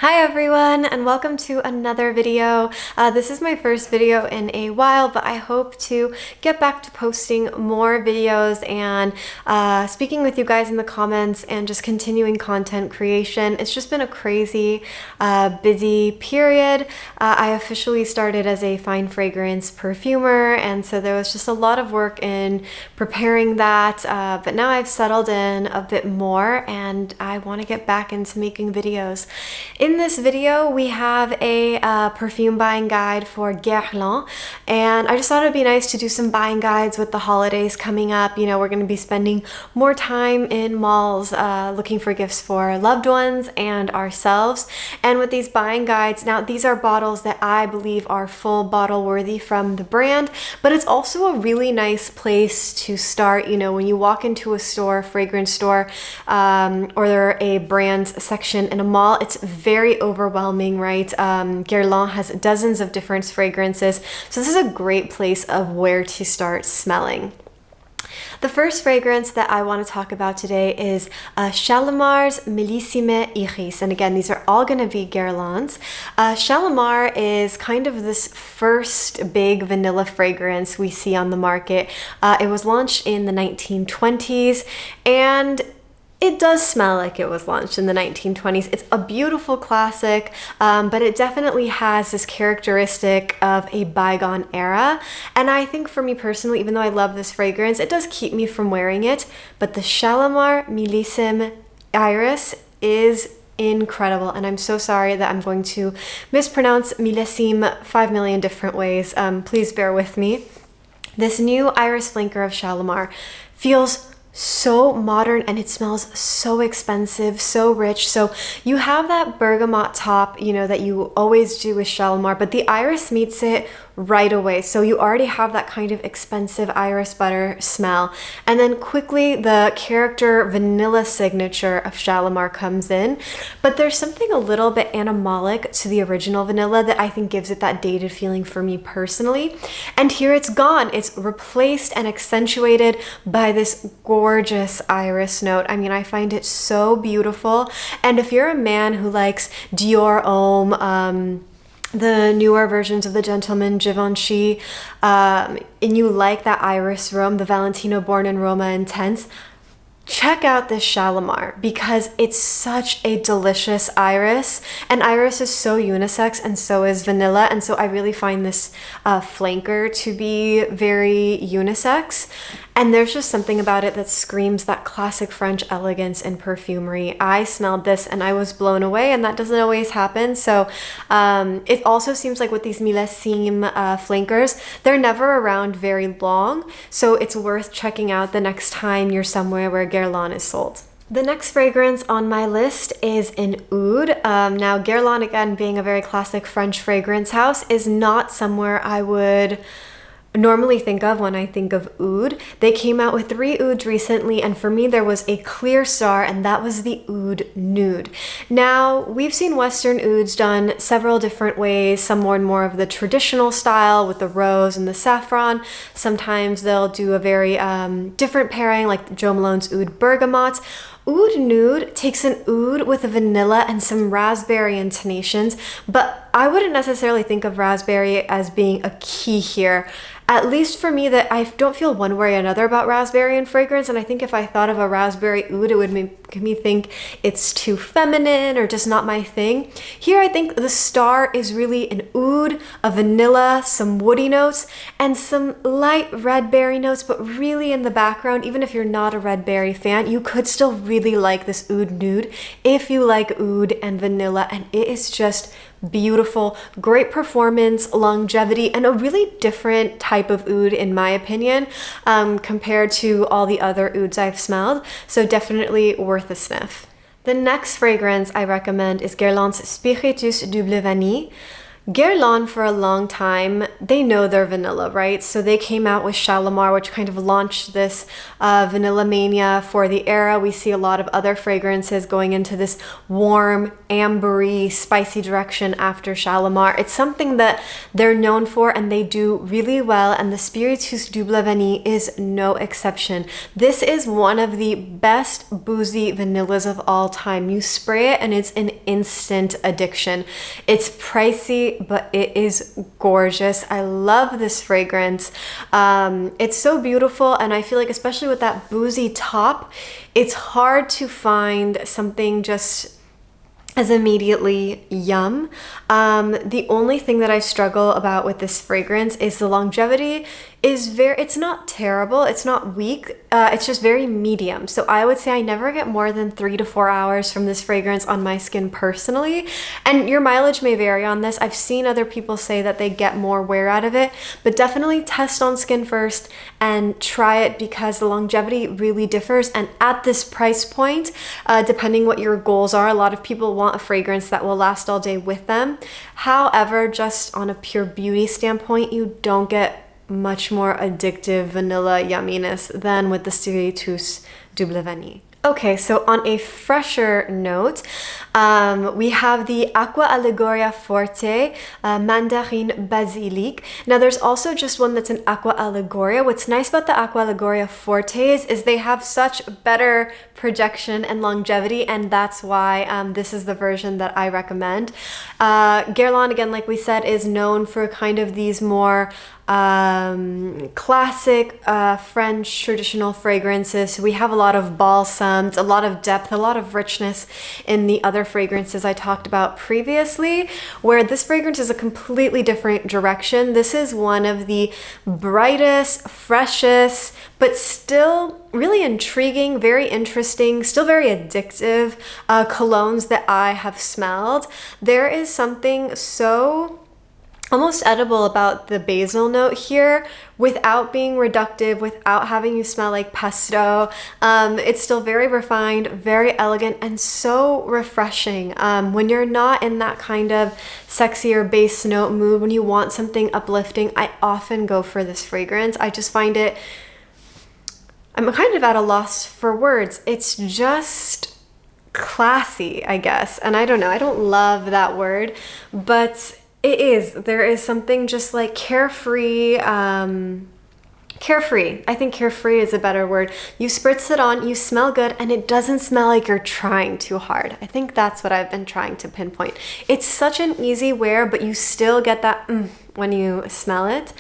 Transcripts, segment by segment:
Hi everyone, and welcome to another video. This is my first video in a while, but I hope to get back to posting more videos and speaking with you guys in the comments and just continuing content creation. It's just been a crazy, busy period. I officially started as a fine fragrance perfumer, and so there was just a lot of work in preparing that, but now I've settled in a bit more and I want to get back into making videos. In this video, we have a perfume buying guide for Guerlain, and I just thought it'd be nice to do some buying guides with the holidays coming up. You know, we're going to be spending more time in malls looking for gifts for loved ones and ourselves. And with these buying guides, now these are bottles that I believe are full bottle worthy from the brand, but it's also a really nice place to start. You know, when you walk into a store, fragrance store, or a brand section in a mall, it's very overwhelming, right? Guerlain has dozens of different fragrances, so this is a great place of where to start smelling. The first fragrance that I want to talk about today is Shalomar's Millissime Iris, and again, these are all going to be Guerlain's. Shalomar is kind of this first big vanilla fragrance we see on the market. It was launched in the 1920s, and it does smell like it was launched in the 1920s. It's a beautiful classic, but it definitely has this characteristic of a bygone era. And I think for me personally, even though I love this fragrance, it does keep me from wearing it. But the Shalomar Millissime Iris is incredible, and I'm so sorry that I'm going to mispronounce Millissime 5 million different ways. Please bear with me. This new iris flanker of Shalomar feels so modern, and it smells so expensive, so rich. So you have that bergamot top, you know, that you always do with Shalomar, but the iris meets it right away. So you already have that kind of expensive iris butter smell. And then quickly the character vanilla signature of Shalomar comes in, but there's something a little bit animalic to the original vanilla that I think gives it that dated feeling for me personally. And here it's gone. It's replaced and accentuated by this gorgeous iris note. I mean, I find it so beautiful. And if you're a man who likes Dior Homme, the newer versions of the Gentleman Givenchy, and you like that iris Rome, the Valentino Born in Roma Intense, check out this Shalomar because it's such a delicious iris, and iris is so unisex and so is vanilla, and so I really find this flanker to be very unisex. And there's just something about it that screams that classic French elegance in perfumery. I smelled this and I was blown away, and that doesn't always happen. So it also seems like with these Millissime flankers, they're never around very long. So it's worth checking out the next time you're somewhere where Guerlain is sold. The next fragrance on my list is an Oud. Now Guerlain, again, being a very classic French fragrance house, is not somewhere I would normally think of when I think of Oud. They came out with 3 Ouds recently, and for me there was a clear star, and that was the Oud Nude. Now, we've seen Western Ouds done several different ways, some more of the traditional style with the rose and the saffron. Sometimes they'll do a very different pairing, like Jo Malone's Oud Bergamot. Oud Nude takes an oud with a vanilla and some raspberry intonations, but I wouldn't necessarily think of raspberry as being a key here. At least for me, that I don't feel one way or another about raspberry in fragrance, and I think if I thought of a raspberry oud, it would make me think it's too feminine or just not my thing. Here, I think the star is really an oud, a vanilla, some woody notes, and some light red berry notes, but really in the background, even if you're not a red berry fan, you could still really like this Oud Nude if you like oud and vanilla, and it is just beautiful, great performance, longevity, and a really different type of oud in my opinion, compared to all the other ouds I've smelled, so definitely worth a sniff. The next fragrance I recommend is Guerlain's Spiritus Double Vanille. Guerlain, for a long time, they know their vanilla, right? So they came out with Shalomar, which kind of launched this vanilla mania for the era. We see a lot of other fragrances going into this warm, ambery, spicy direction after Shalomar. It's something that they're known for and they do really well, and the Spiritus Dubli is no exception. This is one of the best boozy vanillas of all time. You spray it and it's an instant addiction. It's pricey, but it is gorgeous. I love this fragrance. It's so beautiful, and I feel like especially with that boozy top, it's hard to find something just as immediately yum. The only thing that I struggle about with this fragrance is the longevity is it's not terrible, it's not weak, it's just very medium. So I would say I never get more than 3 to 4 hours from this fragrance on my skin personally. And your mileage may vary on this. I've seen other people say that they get more wear out of it, but definitely test on skin first and try it, because the longevity really differs. And at this price point, depending what your goals are, a lot of people want a fragrance that will last all day with them. However, just on a pure beauty standpoint, you don't get much more addictive vanilla yumminess than with the Spiritus Dubli. Okay, so on a fresher note, we have the Acqua Allegoria Forte Mandarin Basilic. Now there's also just one that's an Acqua Allegoria. What's nice about the Acqua Allegoria Fortes is they have such better projection and longevity, and that's why this is the version that I recommend. Guerlain, again, like we said, is known for kind of these more classic French traditional fragrances. So we have a lot of balsams, a lot of depth, a lot of richness in the other fragrances I talked about previously, where this fragrance is a completely different direction. This is one of the brightest, freshest, but still really intriguing, very interesting, still very addictive colognes that I have smelled. There is something so almost edible about the basil note here without being reductive, without having you smell like pesto. It's still very refined, very elegant, and so refreshing. When you're not in that kind of sexier base note mood, when you want something uplifting, I often go for this fragrance. I just find it, I'm kind of at a loss for words. It's just classy, I guess. And I don't know, I don't love that word, but there is something just like carefree, carefree. I think carefree is a better word. You spritz it on, you smell good, and it doesn't smell like you're trying too hard. I think that's what I've been trying to pinpoint. It's such an easy wear, but you still get that when you smell it.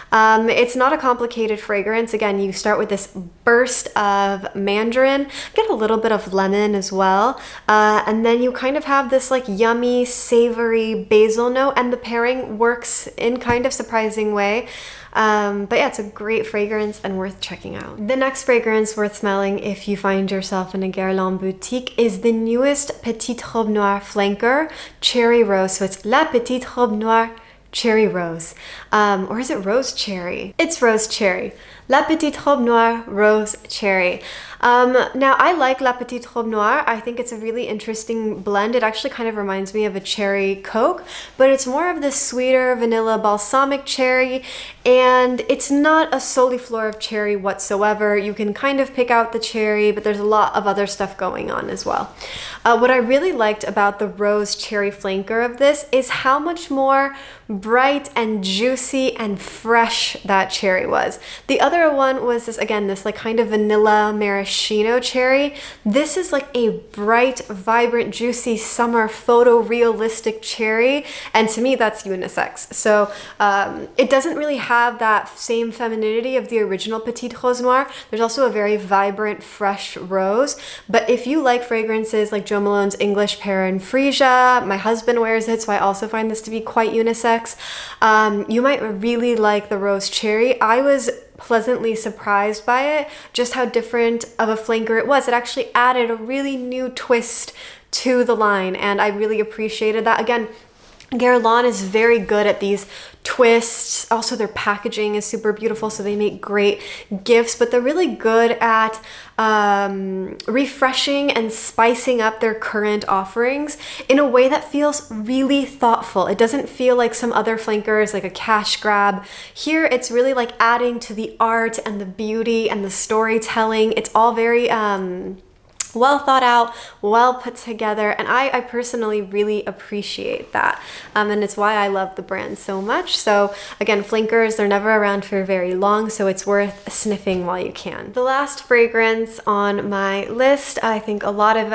It's not a complicated fragrance. Again, you start with this burst of mandarin, get a little bit of lemon as well, and then you kind of have this like yummy, savory basil note, and the pairing works in kind of surprising way. But yeah, it's a great fragrance and worth checking out. The next fragrance worth smelling if you find yourself in a Guerlain boutique is the newest Petite Robe Noire flanker, Cherry Rose. So it's La Petite Robe Noire Cherry Rose. Or is it Rose Cherry? It's Rose Cherry. La Petite Robe Noire Rose Cherry. Now I like La Petite Robe Noire. I think it's a really interesting blend. It actually kind of reminds me of a cherry Coke, but it's more of this sweeter vanilla balsamic cherry, and it's not a soliflor of cherry whatsoever. You can kind of pick out the cherry, but there's a lot of other stuff going on as well. What I really liked about the Rose Cherry flanker of this is how much more bright and juicy and fresh that cherry was. The other one was this, again, this like kind of vanilla maraschino cherry. This is like a bright, vibrant, juicy summer photorealistic cherry, and to me that's unisex. So it doesn't really have that same femininity of the original Petite Rose Noire. There's also a very vibrant, fresh rose, but if you like fragrances like Jo Malone's English Pear and Freesia, my husband wears it, so I also find this to be quite unisex. You might really like the Rose Cherry. I was pleasantly surprised by it, just how different of a flanker it was. It actually added a really new twist to the line, and I really appreciated that. Again, Guerlain is very good at these twists. Also, their packaging is super beautiful, so they make great gifts, but they're really good at refreshing and spicing up their current offerings in a way that feels really thoughtful. It doesn't feel like some other flankers, like a cash grab. Here, it's really like adding to the art and the beauty and the storytelling. It's all very well thought out, well put together, and I personally really appreciate that, and it's why I love the brand so much. So again, flankers, they're never around for very long, so it's worth sniffing while you can. The last fragrance on my list, I think a lot of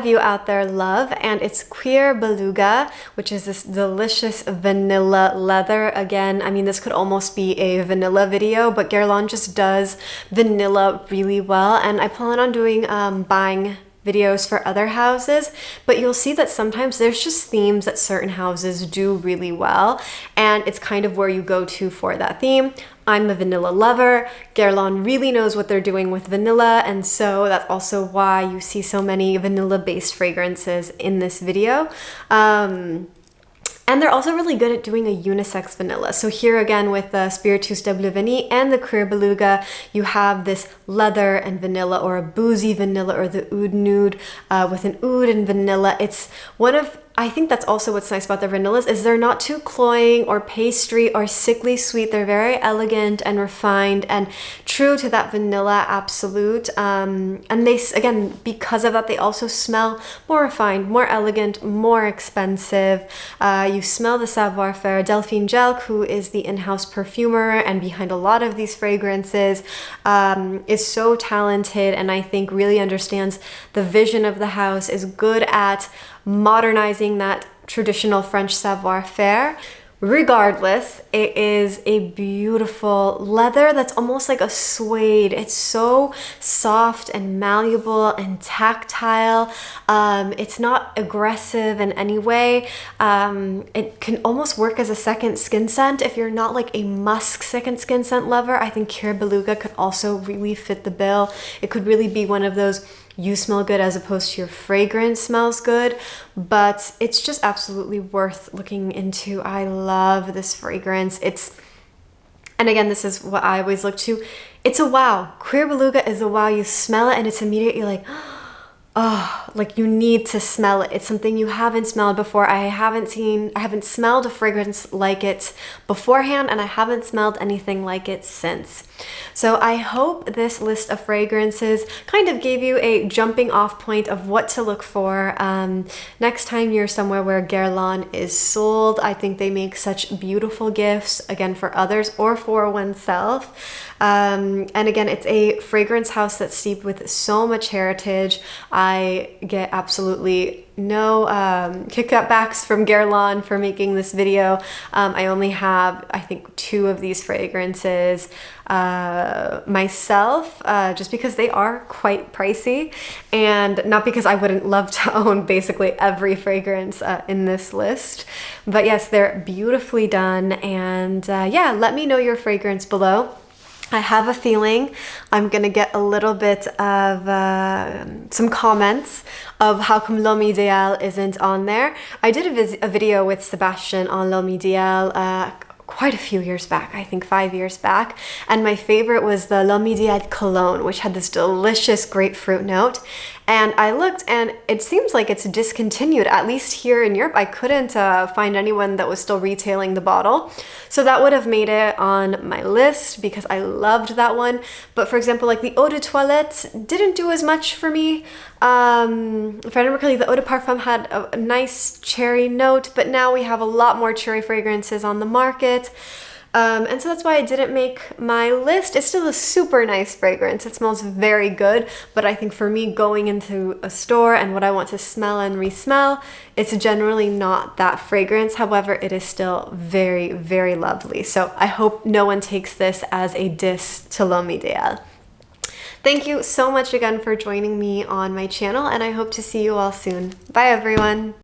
you out there love, and it's Creer Beluga, which is this delicious vanilla leather. Again, I mean, this could almost be a vanilla video, but Guerlain just does vanilla really well, and I plan on doing buying videos for other houses, but you'll see that sometimes there's just themes that certain houses do really well, and it's kind of where you go to for that theme. I'm a vanilla lover. Guerlain really knows what they're doing with vanilla, and so that's also why you see so many vanilla-based fragrances in this video. And they're also really good at doing a unisex vanilla. So here again with the Spiritus Dubli and the Creer Beluga, you have this leather and vanilla, or a boozy vanilla, or the Oud Nude with an oud and vanilla. It's one of, I think that's also what's nice about their vanillas, is they're not too cloying or pastry or sickly sweet. They're very elegant and refined and true to that vanilla absolute. And they, again, because of that, they also smell more refined, more elegant, more expensive. You smell the savoir-faire. Delphine Jelk, who is the in-house perfumer and behind a lot of these fragrances, is so talented, and I think really understands the vision of the house, is good at modernizing that traditional French savoir-faire. Regardless, it is a beautiful leather that's almost like a suede. It's so soft and malleable and tactile. It's not aggressive in any way. It can almost work as a second skin scent. If you're not like a musk second skin scent lover, I think Creer Beluga could also really fit the bill. It could really be one of those you smell good as opposed to your fragrance smells good, but it's just absolutely worth looking into. I love this fragrance. And again, this is what I always look to. It's a wow. Creer Beluga is a wow. You smell it and it's immediately like, oh, like you need to smell it. It's something you haven't smelled before. I haven't smelled a fragrance like it beforehand, and I haven't smelled anything like it since. So I hope this list of fragrances kind of gave you a jumping off point of what to look for next time you're somewhere where Guerlain is sold. I think they make such beautiful gifts, again, for others or for oneself. And again, it's a fragrance house that's steeped with so much heritage. I get absolutely no kickbacks from Guerlain for making this video. I only have, I think, 2 of these fragrances myself, just because they are quite pricey, and not because I wouldn't love to own basically every fragrance in this list. But yes, they're beautifully done, and yeah, let me know your fragrance below. I have a feeling I'm gonna get a little bit of some comments of how come L'Homme Idéal isn't on there. I did a video with Sebastian on L'Homme Idéal quite a few years back, I think 5 years back, and my favorite was the L'Homme Idéal Cologne, which had this delicious grapefruit note. And I looked, and it seems like it's discontinued, at least here in Europe. I couldn't find anyone that was still retailing the bottle. So that would have made it on my list because I loved that one. But for example, like the Eau de Toilette didn't do as much for me. If I remember correctly, the Eau de Parfum had a nice cherry note, but now we have a lot more cherry fragrances on the market. And so that's why I didn't make my list. It's still a super nice fragrance. It smells very good, but I think for me, going into a store and what I want to smell and re-smell, it's generally not that fragrance. However, it is still very, very lovely. So I hope no one takes this as a diss to L'Homme Idéal. Thank you so much again for joining me on my channel, and I hope to see you all soon. Bye, everyone.